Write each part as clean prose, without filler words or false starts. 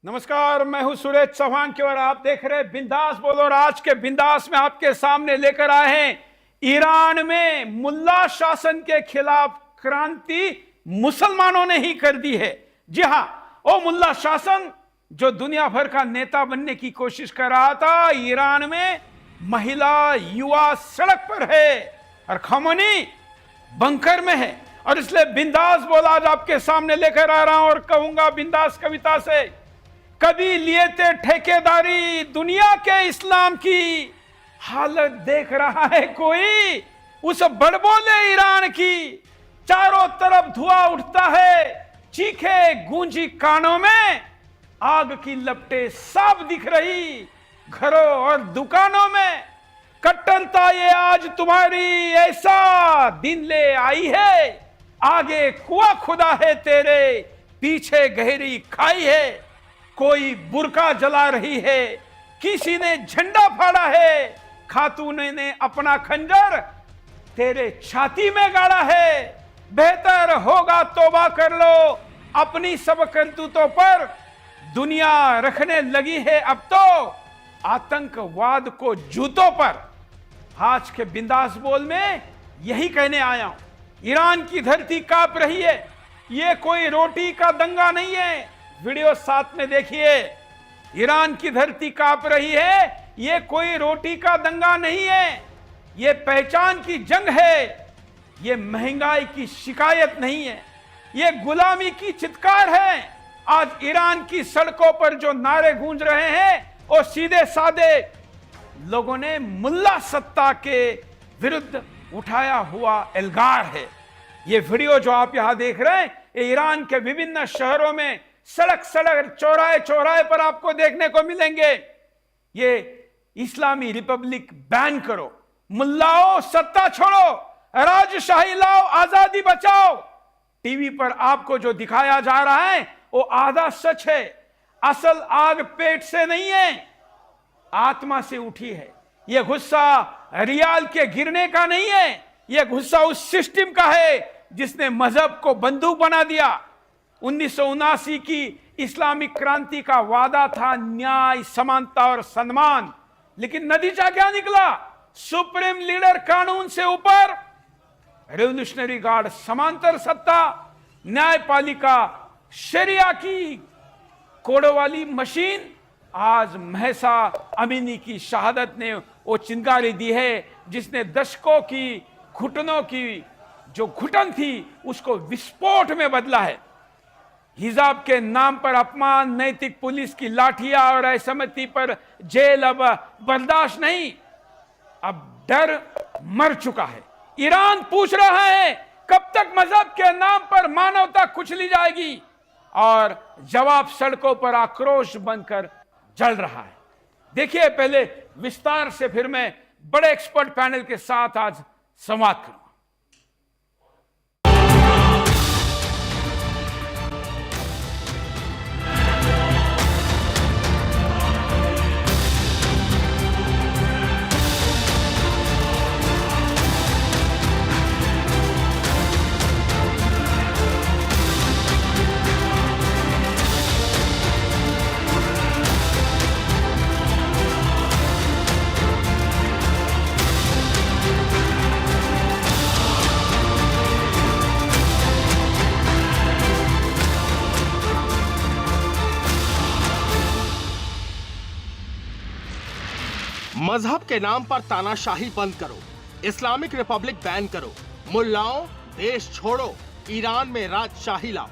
नमस्कार, मैं हूं सुरेश चौहान की और आप देख रहे हैं बिंदास बोलो। और आज के बिंदास में आपके सामने लेकर आए हैं ईरान में मुल्ला शासन के खिलाफ क्रांति मुसलमानों ने ही कर दी है। जी हां, वो मुल्ला शासन जो दुनिया भर का नेता बनने की कोशिश कर रहा था, ईरान में महिला युवा सड़क पर है और खमोनी बंकर में है। और इसलिए बिंदास बोल आज आपके सामने लेकर आ रहा हूं और कहूंगा बिंदास कविता से, कभी लिए थे ठेकेदारी दुनिया के इस्लाम की, हालत देख रहा है कोई उस बड़बोले ईरान की। चारों तरफ धुआं उठता है, चीखे गूंजी कानों में, आग की लपटें साफ दिख रही घरों और दुकानों में। कट्टरता ये आज तुम्हारी ऐसा दिन ले आई है, आगे कुआं खुदा है तेरे, पीछे गहरी खाई है। कोई बुरका जला रही है, किसी ने झंडा फाड़ा है, खातून ने अपना खंजर तेरे छाती में गाड़ा है। बेहतर होगा तौबा कर लो अपनी सब करतूतों पर, दुनिया रखने लगी है अब तो आतंकवाद को जूतों पर। आज के बिंदास बोल में यही कहने आया हूं। ईरान की धरती कांप रही है, यह कोई रोटी का दंगा नहीं है। वीडियो साथ में देखिए। ईरान की धरती कांप रही है, यह कोई रोटी का दंगा नहीं है, यह पहचान की जंग है। यह महंगाई की शिकायत नहीं है, यह गुलामी की चित्कार है। आज ईरान की सड़कों पर जो नारे गूंज रहे हैं वो सीधे साधे लोगों ने मुल्ला सत्ता के विरुद्ध उठाया हुआ एल्गार है। यह वीडियो जो आप यहां देख रहे हैं, ईरान के विभिन्न शहरों में सड़क सड़क चौराहे चौराहे पर आपको देखने को मिलेंगे। ये इस्लामी रिपब्लिक बैन करो, मुल्लाओं सत्ता छोड़ो, राजशाही लाओ, आजादी बचाओ। टीवी पर आपको जो दिखाया जा रहा है वो आधा सच है। असल आग पेट से नहीं है, आत्मा से उठी है। यह गुस्सा रियाल के गिरने का नहीं है, यह गुस्सा उस सिस्टम का है जिसने मजहब को बंदूक बना दिया। 1979 की इस्लामिक क्रांति का वादा था न्याय, समानता और सम्मान, लेकिन नतीजा क्या निकला? सुप्रीम लीडर कानून से ऊपर, रेवोल्यूशनरी गार्ड समांतर सत्ता, न्यायपालिका शरिया की कोडों वाली मशीन। आज महसा अमीनी की शहादत ने वो चिंगारी दी है जिसने दशकों की घुटनों की जो घुटन थी उसको विस्फोट में बदला है। हिजाब के नाम पर अपमान, नैतिक पुलिस की लाठियां और असहमति पर जेल अब बर्दाश्त नहीं। अब डर मर चुका है। ईरान पूछ रहा है कब तक मजहब के नाम पर मानवता कुचली जाएगी, और जवाब सड़कों पर आक्रोश बनकर जल रहा है। देखिए, पहले विस्तार से फिर मैं बड़े एक्सपर्ट पैनल के साथ आज संवाद करूं। मजहब के नाम पर तानाशाही बंद करो, इस्लामिक रिपब्लिक बैन करो, मुल्लाओं देश छोड़ो, ईरान में राजशाही लाओ।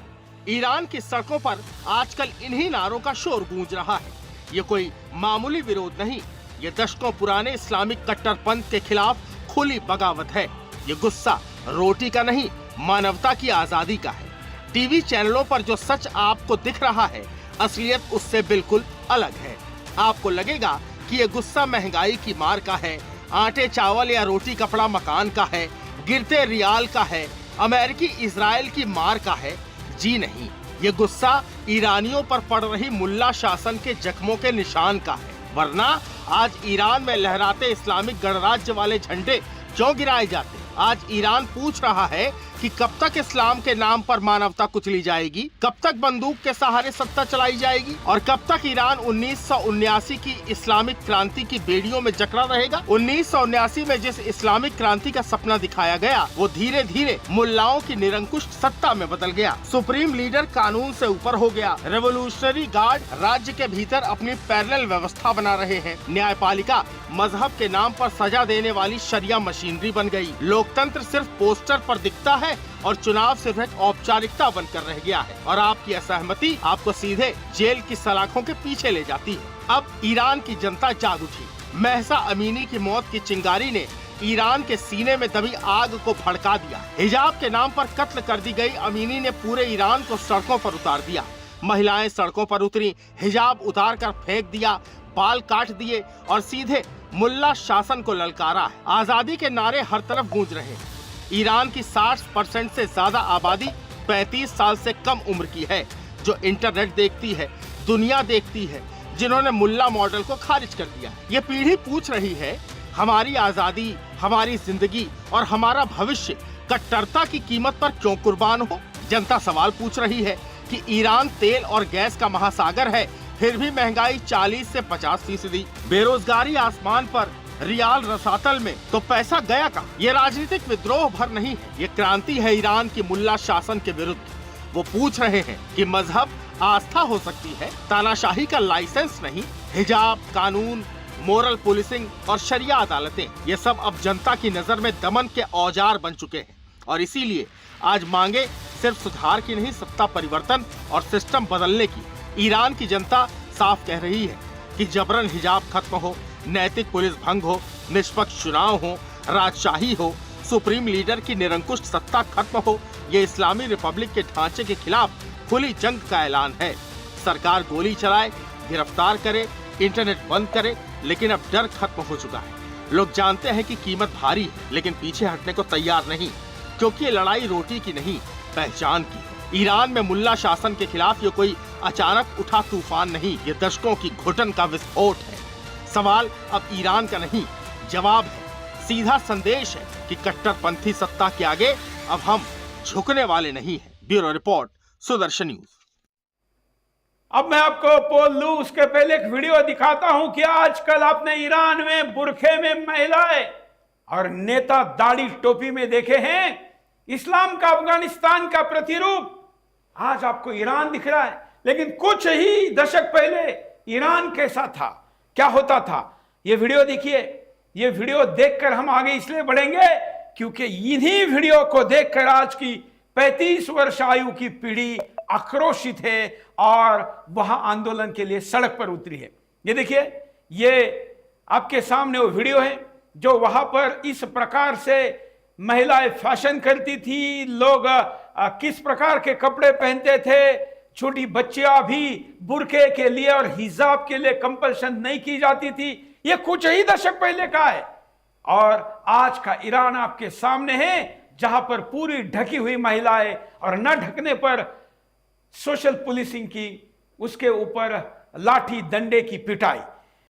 ईरान की सड़कों पर आजकल इन्हीं नारों का शोर गूंज रहा है। ये कोई मामूली विरोध नहीं, ये दशकों पुराने इस्लामिक कट्टरपंथ के खिलाफ खुली बगावत है। ये गुस्सा रोटी का नहीं, मानवता की आजादी का है। टीवी चैनलों पर जो सच आपको दिख रहा है, असलियत उससे बिल्कुल अलग है। आपको लगेगा कि ये गुस्सा महंगाई की मार का है, आटे चावल या रोटी कपड़ा मकान का है, गिरते रियाल का है, अमेरिकी इजराइल की मार का है। जी नहीं, ये गुस्सा ईरानियों पर पड़ रही मुल्ला शासन के जख्मों के निशान का है। वरना आज ईरान में लहराते इस्लामिक गणराज्य वाले झंडे क्यों गिराए जाते? आज ईरान पूछ रहा है कि कब तक इस्लाम के नाम पर मानवता कुचली जाएगी, कब तक बंदूक के सहारे सत्ता चलाई जाएगी और कब तक ईरान 1979 की इस्लामिक क्रांति की बेड़ियों में जकड़ा रहेगा। 1979 में जिस इस्लामिक क्रांति का सपना दिखाया गया वो धीरे धीरे मुल्लाओं की निरंकुश सत्ता में बदल गया। सुप्रीम लीडर कानून से ऊपर हो गया। रेवोल्यूशनरी गार्ड राज्य के भीतर अपनी पैरेलल व्यवस्था बना रहे हैं। न्यायपालिका मजहब के नाम पर सजा देने वाली शरिया मशीनरी बन गई। लोकतंत्र सिर्फ पोस्टर पर दिखता है और चुनाव सिर्फ एक औपचारिकता बनकर रह गया है और आपकी असहमति आपको सीधे जेल की सलाखों के पीछे ले जाती है। अब ईरान की जनता जाग उठी। महसा अमीनी की मौत की चिंगारी ने ईरान के सीने में दबी आग को भड़का दिया। हिजाब के नाम पर कत्ल कर दी गई अमीनी ने पूरे ईरान को सड़कों पर उतार दिया। महिलाएं सड़कों पर उतरी, हिजाब उतार कर फेंक दिया, बाल काट दिए और सीधे मुल्ला शासन को ललकारा है। आजादी के नारे हर तरफ गूंज रहे हैं। ईरान की 60% से ज्यादा आबादी 35 साल से कम उम्र की है, जो इंटरनेट देखती है, दुनिया देखती है, जिन्होंने मुल्ला मॉडल को खारिज कर दिया। ये पीढ़ी पूछ रही है, हमारी आजादी, हमारी जिंदगी और हमारा भविष्य कट्टरता की कीमत पर क्यों कुर्बान हो। जनता सवाल पूछ रही है कि ईरान तेल और गैस का महासागर है, फिर भी महंगाई 40 से 50%, बेरोजगारी आसमान पर, रियाल रसातल में, तो पैसा गया कहाँ। ये राजनीतिक विद्रोह भर नहीं है, ये क्रांति है ईरान की मुल्ला शासन के विरुद्ध। वो पूछ रहे हैं कि मजहब आस्था हो सकती है, तानाशाही का लाइसेंस नहीं। हिजाब, कानून, मोरल पुलिसिंग और शरिया अदालतें, ये सब अब जनता की नजर में दमन के औजार बन चुके हैं और इसीलिए आज मांगे सिर्फ सुधार की नहीं, सत्ता परिवर्तन और सिस्टम बदलने की। ईरान की जनता साफ कह रही है कि जबरन हिजाब खत्म हो, नैतिक पुलिस भंग हो, निष्पक्ष चुनाव हो, राजशाही हो, सुप्रीम लीडर की निरंकुश सत्ता खत्म हो। ये इस्लामी रिपब्लिक के ढांचे के खिलाफ खुली जंग का ऐलान है। सरकार गोली चलाए, गिरफ्तार करे, इंटरनेट बंद करे, लेकिन अब डर खत्म हो चुका है। लोग जानते हैं कि कीमत भारी है, लेकिन पीछे हटने को तैयार नहीं, क्योंकि ये लड़ाई रोटी की नहीं, पहचान की है। ईरान में मुल्ला शासन के खिलाफ ये कोई अचानक उठा तूफान नहीं, ये दशकों की घुटन का विस्फोट है। सवाल अब ईरान का नहीं, जवाब है। सीधा संदेश है कि कट्टरपंथी सत्ता के आगे अब हम झुकने वाले नहीं हैं। Bureau report, Sudarshan news. अब मैं आपको पोल लूं उसके पहले एक वीडियो दिखाता हूं कि आजकल आपने ईरान में बुरखे में महिलाएं और नेता दाढ़ी टोपी में देखे हैं। इस्लाम का अफगानिस्तान का प्रतिरूप आज आपको ईरान दिख रहा है, लेकिन कुछ ही दशक पहले ईरान कैसा था, क्या होता था। ये वीडियो देखिए। ये वीडियो देखकर हम आगे इसलिए बढ़ेंगे क्योंकि इन्हीं वीडियो को देखकर आज की 35 वर्ष आयु की पीढ़ी आक्रोशित है और वहां आंदोलन के लिए सड़क पर उतरी है। ये देखिए, ये आपके सामने वो वीडियो है जो वहां पर इस प्रकार से महिलाएं फैशन करती थी, लोग किस प्रकार के कपड़े पहनते थे, छोटी बच्चियां भी बुरके के लिए और हिजाब के लिए कंपल्शन नहीं की जाती थी। ये कुछ ही दशक पहले का है और आज का ईरान आपके सामने है, जहां पर पूरी ढकी हुई महिलाएं और न ढकने पर सोशल पुलिसिंग की, उसके ऊपर लाठी डंडे की पिटाई।